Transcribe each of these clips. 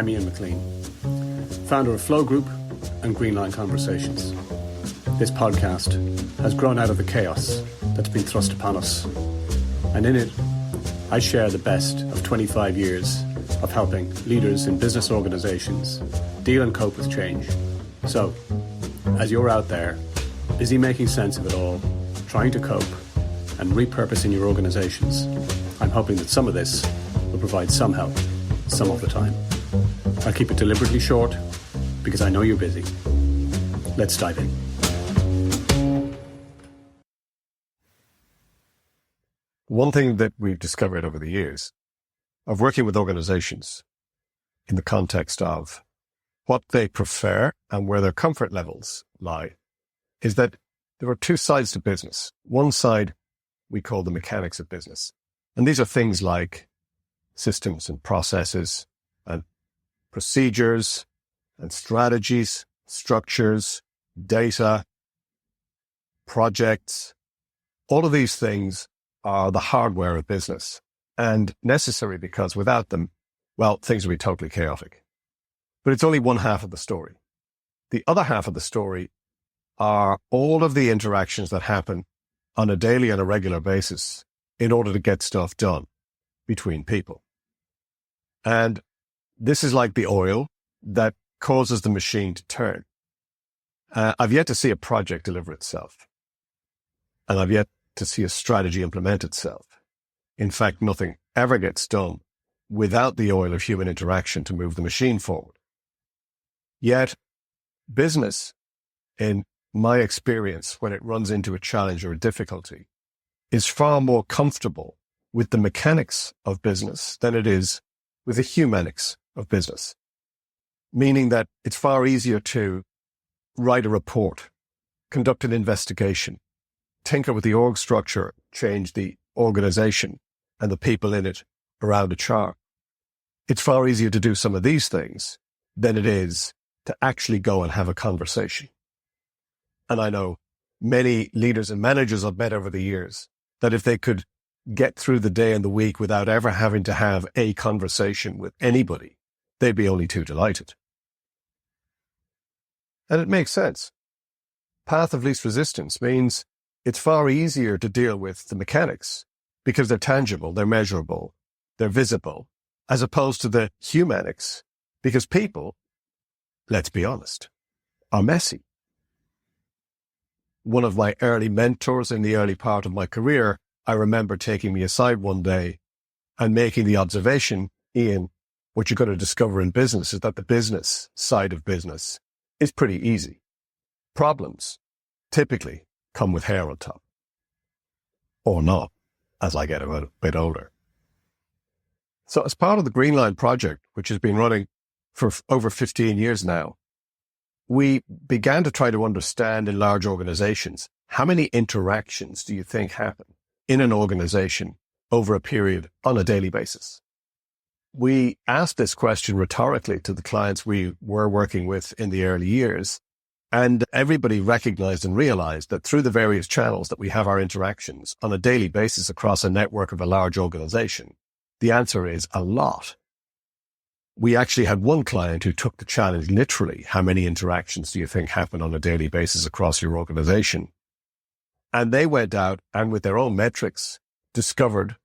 I'm Ian McClean, founder of Flow Group and GreenLine Conversations. This podcast has grown out of the chaos that's been thrust upon us, and in it, I share the best of 25 years of helping leaders in business organizations deal and cope with change. So, as you're out there, busy making sense of it all, trying to cope, and repurposing your organizations, I'm hoping that some of this will provide some help, some of the time. I'll keep it deliberately short, because I know you're busy. Let's dive in. One thing that we've discovered over the years of working with organizations in the context of what they prefer and where their comfort levels lie is that there are two sides to business. One side we call the mechanics of business. And these are things like systems and processes and procedures and strategies, structures, data, projects. All of these things are the hardware of business and necessary because without them, well, things would be totally chaotic. But it's only one half of the story. The other half of the story are all of the interactions that happen on a daily and a regular basis in order to get stuff done between people. And this is like the oil that causes the machine to turn. I've yet to see a project deliver itself. And I've yet to see a strategy implement itself. In fact, nothing ever gets done without the oil of human interaction to move the machine forward. Yet, business, in my experience, when it runs into a challenge or a difficulty, is far more comfortable with the mechanics of business than it is with the humanics of business. Meaning that it's far easier to write a report, conduct an investigation, tinker with the org structure, change the organization and the people in it around a chart. It's far easier to do some of these things than it is to actually go and have a conversation. And I know many leaders and managers I've met over the years that if they could get through the day and the week without ever having to have a conversation with anybody, they'd be only too delighted. And it makes sense. Path of least resistance means it's far easier to deal with the mechanics because they're tangible, they're measurable, they're visible, as opposed to the humanics, because people, let's be honest, are messy. One of my early mentors in the early part of my career, I remember taking me aside one day and making the observation, Ian, what you're going to discover in business is that the business side of business is pretty easy. Problems typically come with hair on top. Or not, as I get a bit older. So as part of the GreenLine project, which has been running for over 15 years now, we began to try to understand in large organizations, how many interactions do you think happen in an organization over a period on a daily basis? We asked this question rhetorically to the clients we were working with in the early years, and everybody recognized and realized that through the various channels that we have our interactions on a daily basis across a network of a large organization, the answer is a lot. We actually had one client who took the challenge literally. How many interactions do you think happen on a daily basis across your organization? And they went out and with their own metrics discovered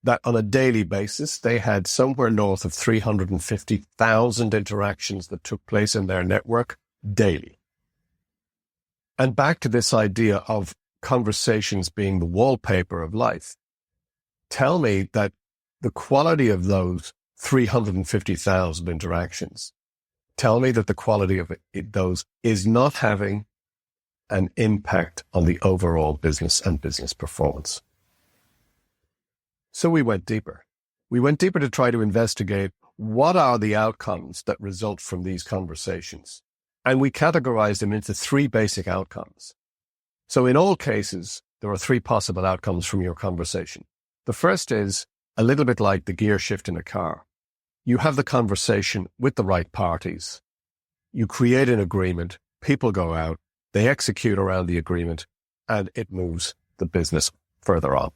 that on a daily basis, they had somewhere north of 350,000 interactions that took place in their network daily. And back to this idea of conversations being the wallpaper of life. Tell me that the quality of those 350,000 interactions, tell me that the quality of those is not having an impact on the overall business and business performance. So we went deeper. We went deeper to try to investigate what are the outcomes that result from these conversations. And we categorized them into three basic outcomes. So in all cases, there are three possible outcomes from your conversation. The first is a little bit like the gear shift in a car. You have the conversation with the right parties. You create an agreement. People go out. They execute around the agreement and it moves the business further on.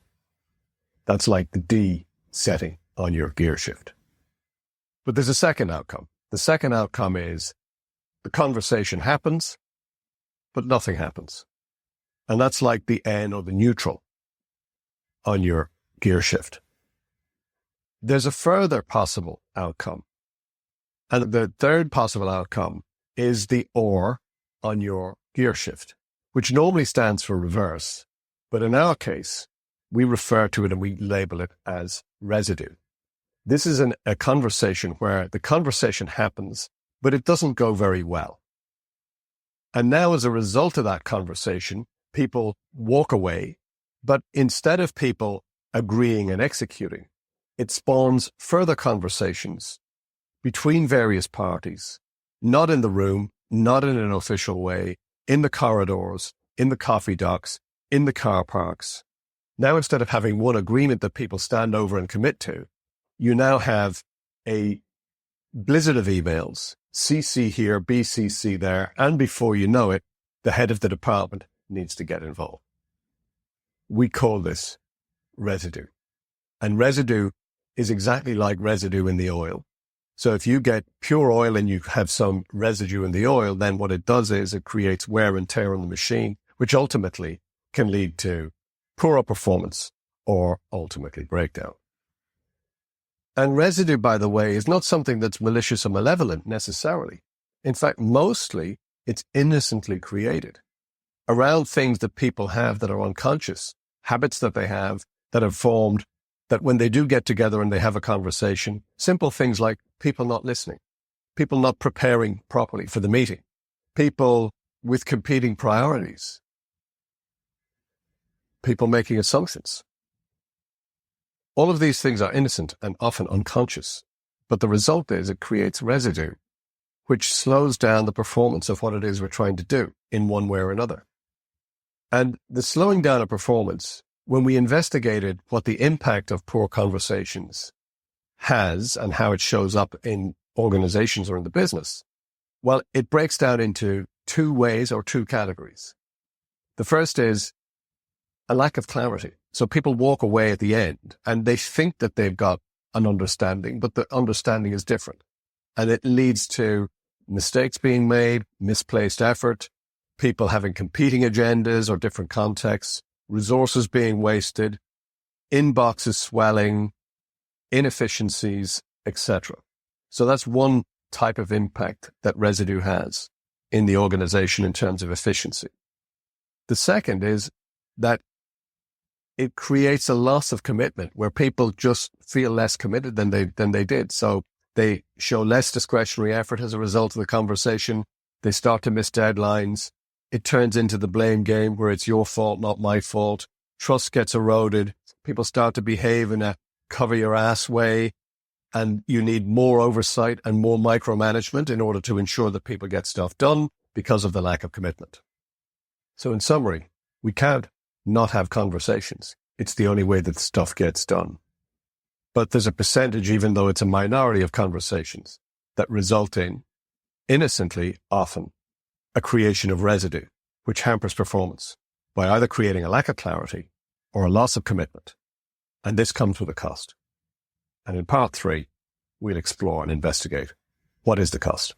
That's like the D setting on your gear shift. But there's a second outcome. The second outcome is the conversation happens, but nothing happens. And that's like the N or the neutral on your gear shift. There's a further possible outcome. And the third possible outcome is the or on your gear shift, which normally stands for reverse. But in our case, we refer to it and we label it as residue. This is a conversation where the conversation happens, but it doesn't go very well. And now as a result of that conversation, people walk away, but instead of people agreeing and executing, it spawns further conversations between various parties, not in the room, not in an official way, in the corridors, in the coffee docks, in the car parks. Now, instead of having one agreement that people stand over and commit to, you now have a blizzard of emails, CC here, BCC there, and before you know it, the head of the department needs to get involved. We call this residue. And residue is exactly like residue in the oil. So if you get pure oil and you have some residue in the oil, then what it does is it creates wear and tear on the machine, which ultimately can lead to poorer performance or ultimately breakdown. And residue, by the way, is not something that's malicious or malevolent necessarily. In fact, mostly it's innocently created around things that people have that are unconscious, habits that they have that have formed, that when they do get together and they have a conversation, simple things like people not listening, people not preparing properly for the meeting, people with competing priorities, people making assumptions. All of these things are innocent and often unconscious, but the result is it creates residue, which slows down the performance of what it is we're trying to do in one way or another. And the slowing down of performance, when we investigated what the impact of poor conversations has and how it shows up in organizations or in the business, well, it breaks down into two ways or two categories. The first is a lack of clarity. So people walk away at the end and they think that they've got an understanding, but the understanding is different. And it leads to mistakes being made, misplaced effort, people having competing agendas or different contexts, resources being wasted, inboxes swelling, inefficiencies, etc. So that's one type of impact that residue has in the organization in terms of efficiency. The second is that it creates a loss of commitment where people just feel less committed than they did. So they show less discretionary effort as a result of the conversation. They start to miss deadlines. It turns into the blame game where it's your fault, not my fault. Trust gets eroded. People start to behave in a cover your ass way. And you need more oversight and more micromanagement in order to ensure that people get stuff done because of the lack of commitment. So in summary, we can't not have conversations. It's the only way that stuff gets done. But there's a percentage, even though it's a minority of conversations, that result in, innocently often, a creation of residue, which hampers performance by either creating a lack of clarity or a loss of commitment. And this comes with a cost. And in part 3, we'll explore and investigate what is the cost.